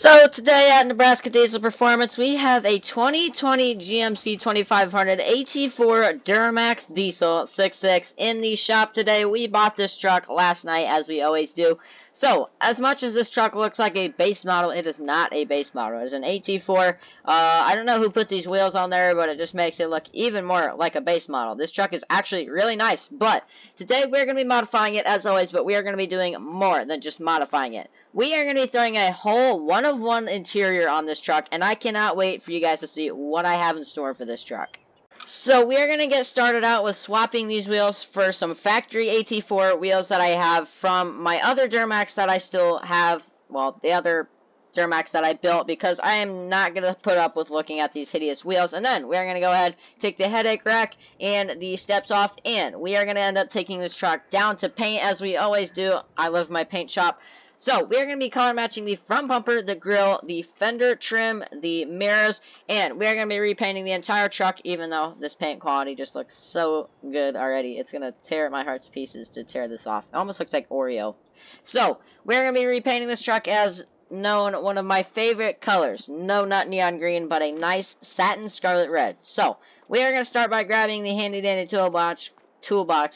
So today at Nebraska Diesel Performance, we have a 2020 GMC 2500 AT4 DURAMAX Diesel 6.6 in the shop today. We bought this truck last night, as we always do. So, as much as this truck looks like a base model, it is not a base model. It is an AT4. I don't know who put these wheels on there, but it just makes it look even more like a base model. This truck is actually really nice, but today we're going to be modifying it as always, but we are going to be doing more than just modifying it. We are going to be throwing a whole one-of-one interior on this truck, and I cannot wait for you guys to see what I have in store for this truck. So we are going to get started out with swapping these wheels for some factory AT4 wheels that I have from my other Duramax that I still have, well, the other Duramax that I built, because I am not going to put up with looking at these hideous wheels. And then we are going to go ahead, take the headache rack and the steps off, and we are going to end up taking this truck down to paint as we always do. I love my paint shop. So, we are going to be color matching the front bumper, the grille, the fender trim, the mirrors, and we are going to be repainting the entire truck, even though this paint quality just looks so good already. It's going to tear my heart to pieces to tear this off. It almost looks like Oreo. So, we are going to be repainting this truck as known one of my favorite colors. No, not neon green, but a nice satin scarlet red. So, we are going to start by grabbing the handy dandy toolbox,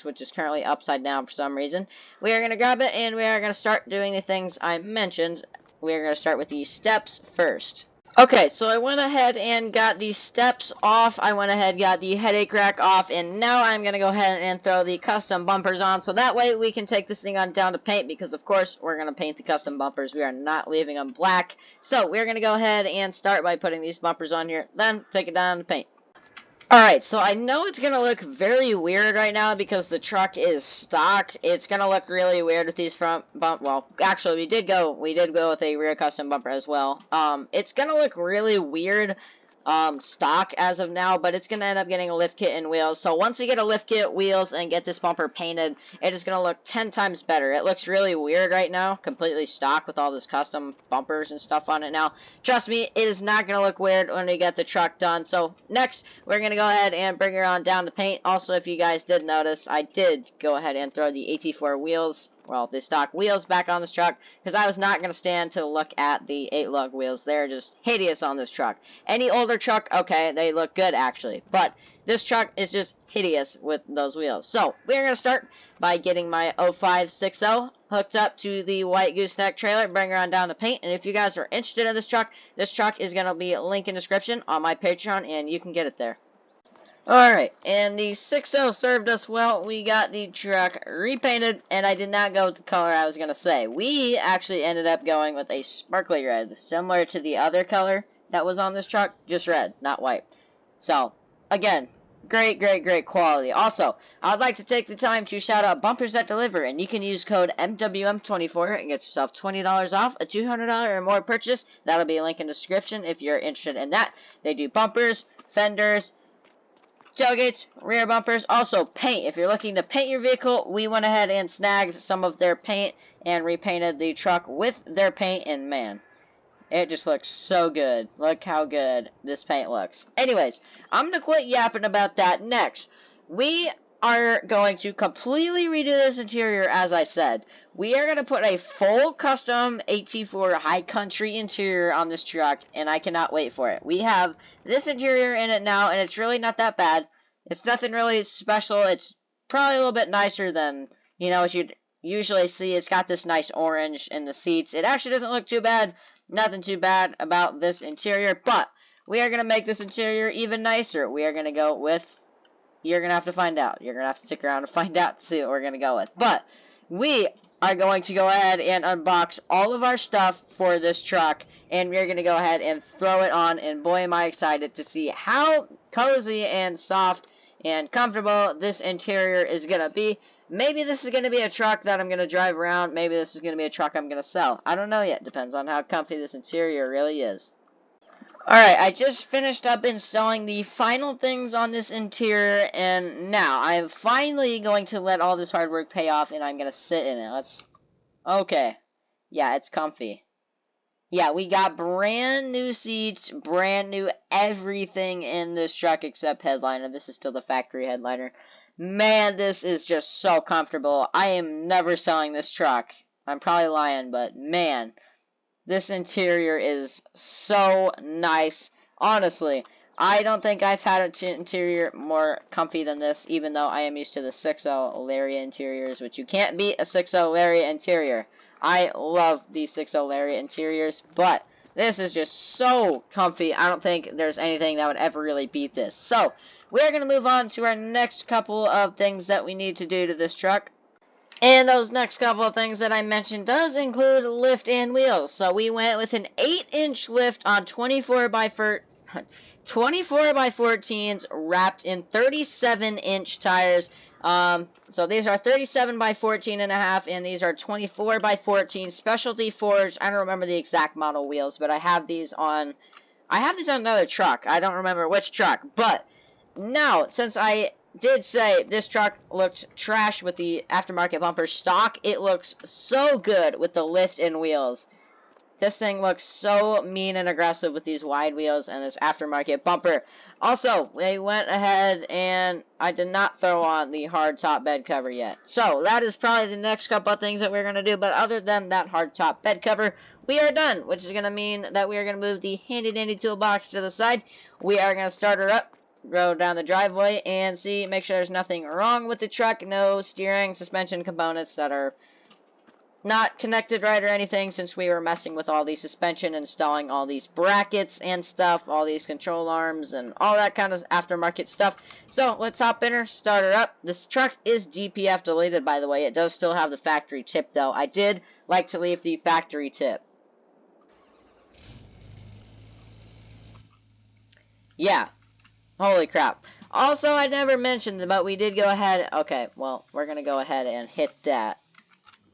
which is currently upside down for some reason. We are going to grab it, and we are going to start doing the things I mentioned. We are going to start with the steps first. Okay, so I went ahead and got the steps off. I went ahead and got the headache rack off, and now I'm going to go ahead and throw the custom bumpers on, so that way we can take this thing on down to paint, because of course we're going to paint the custom bumpers. We are not leaving them black. So we're going to go ahead and start by putting these bumpers on here, then take it down to paint. Alright, so I know it's going to look very weird right now because the truck is stock. It's going to look really weird with these front bump. Well, actually, we did go with a rear custom bumper as well. It's going to look really weird stock as of now, but it's going to end up getting a lift kit and wheels. So once we get a lift kit, wheels, and get this bumper painted, it is going to look 10 times better. It looks really weird right now, completely stock with all this custom bumpers and stuff on it now. Trust me, it is not going to look weird when we get the truck done. So next, we're going to go ahead and bring her on down to paint. Also, if you guys did notice, I did go ahead and throw the AT4 wheels, well, the stock wheels back on this truck, because I was not going to stand to look at the 8-lug wheels. They're just hideous on this truck. Any older truck, okay, they look good actually, but this truck is just hideous with those wheels. So, we're going to start by getting my 0560 hooked up to the white gooseneck trailer, bring her on down to paint, and if you guys are interested in this truck is going to be linked in the description on my Patreon, and you can get it there. Alright, and the 6.0 served us well. We got the truck repainted, and I did not go with the color I was going to say. We actually ended up going with a sparkly red, similar to the other color that was on this truck, just red, not white. So, again, great quality. Also, I'd like to take the time to shout out Bumpers That Deliver, and you can use code MWM24 and get yourself $20 off a $200 or more purchase. That'll be a link in the description if you're interested in that. They do bumpers, fenders, tailgates, rear bumpers, also paint. If you're looking to paint your vehicle, we went ahead and snagged some of their paint and repainted the truck with their paint, and man, it just looks so good. Look how good this paint looks. Anyways, I'm going to quit yapping about that. Next, we are going to completely redo this interior, as I said. We are going to put a full custom AT4 high country interior on this truck, and I cannot wait for it. We have this interior in it now, and it's really not that bad. It's nothing really special. It's probably a little bit nicer than, you know, what you'd usually see. It's got this nice orange in the seats. It actually doesn't look too bad. Nothing too bad about this interior, but we are going to make this interior even nicer. We are going to go with, you're going to have to find out. You're going to have to stick around to find out to see what we're going to go with. But we are going to go ahead and unbox all of our stuff for this truck, and we're going to go ahead and throw it on, and boy am I excited to see how cozy and soft and comfortable this interior is going to be. Maybe this is going to be a truck that I'm going to drive around. Maybe this is going to be a truck I'm going to sell. I don't know yet. Depends on how comfy this interior really is. Alright, I just finished up installing the final things on this interior, and now I'm finally going to let all this hard work pay off, and I'm going to sit in it. Okay. Yeah, it's comfy. Yeah, we got brand new seats, brand new everything in this truck except headliner. This is still the factory headliner. Man, this is just so comfortable. I am never selling this truck. I'm probably lying, but man, This interior is so nice. Honestly, I don't think I've had an interior more comfy than this, even though I am used to the 6.0 Lariat interiors, which you can't beat a 6.0 Lariat interior. I love the 6.0 Lariat interiors, but this is just so comfy. I don't think there's anything that would ever really beat this. So, we're going to move on to our next couple of things that we need to do to this truck. And those next couple of things that I mentioned does include lift and wheels. So we went with an 8-inch lift on 24 by 14s wrapped in 37-inch tires. So these are 37 by 14 and a half, and these are 24 by 14 specialty forged. I don't remember the exact model wheels, but I have these on another truck. I don't remember which truck, but now, since I did say this truck looked trash with the aftermarket bumper stock, it looks so good with the lift and wheels. This thing looks so mean and aggressive with these wide wheels and this aftermarket bumper. Also, they went ahead and I did not throw on the hard top bed cover yet. So, that is probably the next couple of things that we're going to do. But other than that hard top bed cover, we are done. Which is going to mean that we are going to move the handy dandy toolbox to the side. We are going to start her up, go down the driveway, and make sure there's nothing wrong with the truck. No steering, suspension components that are not connected right or anything, since we were messing with all the suspension, installing all these brackets and stuff, all these control arms and all that kind of aftermarket stuff. So let's hop in her, start her up. This truck is DPF deleted, by the way. It does still have the factory tip though. I did like to leave the factory tip. Yeah. Holy crap. Also, I never mentioned, but we did go ahead. Okay, well, we're going to go ahead and hit that.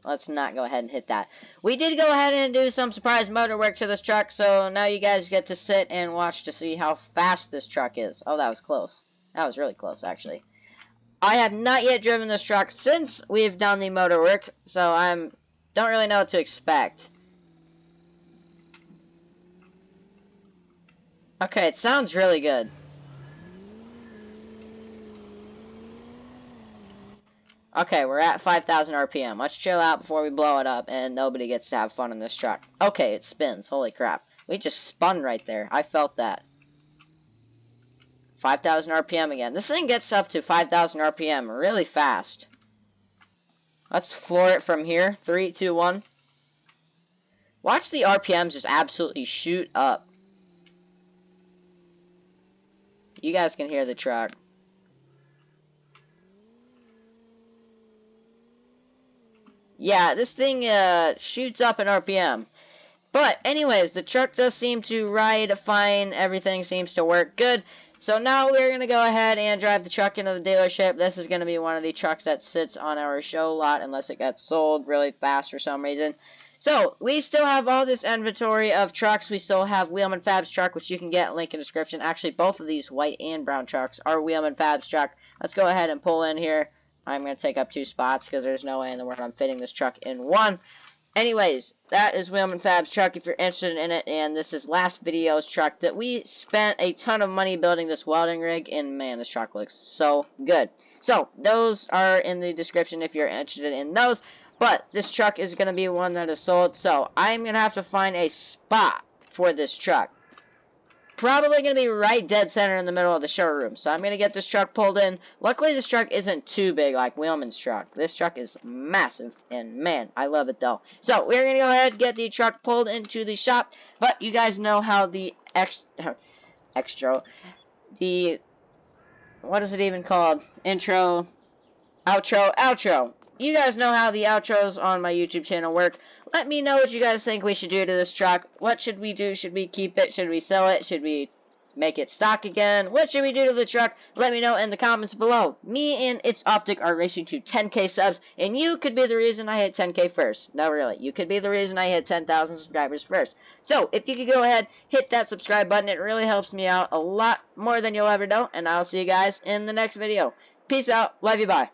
Let's not go ahead and hit that. We did go ahead and do some surprise motor work to this truck, so now you guys get to sit and watch to see how fast this truck is. Oh, that was close. That was really close, actually. I have not yet driven this truck since we've done the motor work, so I don't really know what to expect. Okay, it sounds really good. Okay, we're at 5,000 RPM. Let's chill out before we blow it up, and nobody gets to have fun in this truck. Okay, it spins. Holy crap. We just spun right there. I felt that. 5,000 RPM again. This thing gets up to 5,000 RPM really fast. Let's floor it from here. 3, 2, 1. Watch the RPMs just absolutely shoot up. You guys can hear the truck. Yeah, this thing shoots up in RPM. But anyways, the truck does seem to ride fine. Everything seems to work good. So now we're going to go ahead and drive the truck into the dealership. This is going to be one of the trucks that sits on our show lot unless it gets sold really fast for some reason. So, we still have all this inventory of trucks. We still have Wheelman Fab's truck, which you can get, link in the description. Actually, both of these white and brown trucks are Wheelman Fab's truck. Let's go ahead and pull in here. I'm going to take up 2 spots because there's no way in the world I'm fitting this truck in one. Anyways, that is Wheelman Fab's truck if you're interested in it, and this is last video's truck that we spent a ton of money building this welding rig, and man, this truck looks so good. So, those are in the description if you're interested in those, but this truck is going to be one that is sold, so I'm going to have to find a spot for this truck. Probably going to be right dead center in the middle of the showroom. So I'm going to get this truck pulled in. Luckily, this truck isn't too big like Wheelman's truck. This truck is massive. And man, I love it though. So we're going to go ahead and get the truck pulled into the shop. But you guys know how the what is it even called? Intro, outro. You guys know how the outros on my YouTube channel work. Let me know what you guys think we should do to this truck. What should we do? Should we keep it? Should we sell it? Should we make it stock again? What should we do to the truck? Let me know in the comments below. Me and It's Optic are racing to 10K subs, and you could be the reason I hit 10K first. No, really. You could be the reason I hit 10,000 subscribers first. So, if you could go ahead, hit that subscribe button. It really helps me out a lot more than you'll ever know, and I'll see you guys in the next video. Peace out. Love you. Bye.